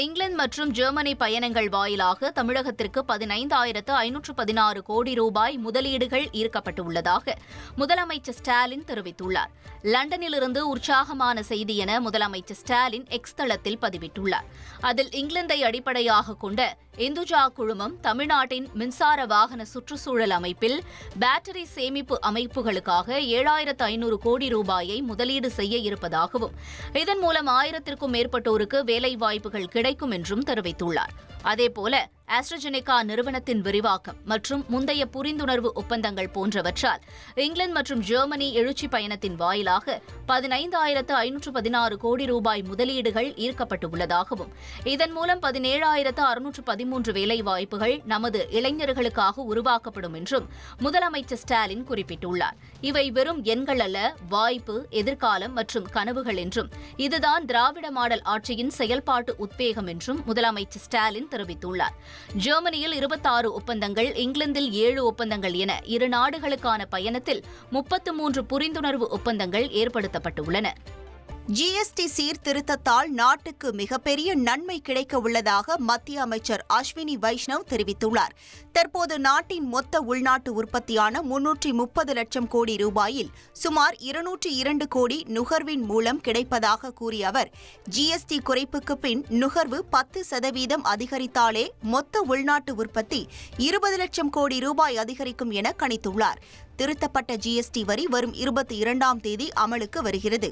இங்கிலாந்து மற்றும் ஜெர்மனி பயணங்கள் வாயிலாக தமிழகத்திற்கு 15,516 கோடி ரூபாய் முதலீடுகள் ஈர்க்கப்பட்டுள்ளதாக முதலமைச்சர் ஸ்டாலின் தெரிவித்துள்ளார். லண்டனிலிருந்து உற்சாகமான செய்தி என முதலமைச்சர் ஸ்டாலின் எக்ஸ் தளத்தில் பதிவிட்டுள்ளார். அதில் இங்கிலாந்தை அடிப்படையாக கொண்ட இந்துஜா குழுமம் தமிழ்நாட்டின் மின்சார வாகன சுற்றுச்சூழல் அமைப்பில் பேட்டரி சேமிப்பு அமைப்புகளுக்காக 7,500 கோடி ரூபாயை முதலீடு செய்ய இருப்பதாகவும் இதன் மூலம் 1000க்கும் மேற்பட்டோருக்கு வேலைவாய்ப்புகள் கிடைக்கும் என்றும் தெரிவித்துள்ளார். அதேபோல ஆஸ்ட்ராஜெனிகா நிறுவனத்தின் விரிவாக்கம் மற்றும் முந்தைய புரிந்துணர்வு ஒப்பந்தங்கள் போன்றவற்றால் இங்கிலாந்து மற்றும் ஜெர்மனி எழுச்சி பயணத்தின் வாயிலாக 15,516 கோடி ரூபாய் முதலீடுகள் ஈர்க்கப்பட்டுள்ளதாகவும் இதன் மூலம் 17,613 வேலைவாய்ப்புகள் நமது இளைஞர்களுக்காக உருவாக்கப்படும் என்றும் முதலமைச்சர் ஸ்டாலின் குறிப்பிட்டுள்ளார். இவை வெறும் எண்கள் அல்ல, வாய்ப்பு, எதிர்காலம் மற்றும் கனவுகள் என்றும் இதுதான் திராவிட மாடல் ஆட்சியின் செயல்பாட்டு உத்வேகம் என்றும் முதலமைச்சர் ஸ்டாலின் தெரிவித்துள்ளார். ஜெர்மனியில் 26 ஒப்பந்தங்கள், இங்கிலாந்தில் 7 ஒப்பந்தங்கள் என இரு நாடுகளுக்கான பயணத்தில் 33 புரிந்துணர்வு ஒப்பந்தங்கள் ஏற்படுத்தப்பட்டுள்ளன. ஜிஎஸ்டி சீர்திருத்தத்தால் நாட்டுக்கு மிகப்பெரிய நன்மை கிடைக்க உள்ளதாக மத்திய அமைச்சர் அஸ்வினி வைஷ்ணவ் தெரிவித்துள்ளார். தற்போது நாட்டின் மொத்த உள்நாட்டு உற்பத்தியான 330 லட்சம் கோடி ரூபாயில் சுமார் 202 கோடி நுகர்வின் மூலம் கிடைப்பதாக கூறிய அவர், ஜிஎஸ்டி குறைப்புக்கு பின் நுகர்வு 10% அதிகரித்தாலே மொத்த உள்நாட்டு உற்பத்தி 20 லட்சம் கோடி ரூபாய் அதிகரிக்கும் என கணித்துள்ளார். திருத்தப்பட்ட ஜிஎஸ்டி வரி வரும் 22ஆம் தேதி அமலுக்கு வருகிறது.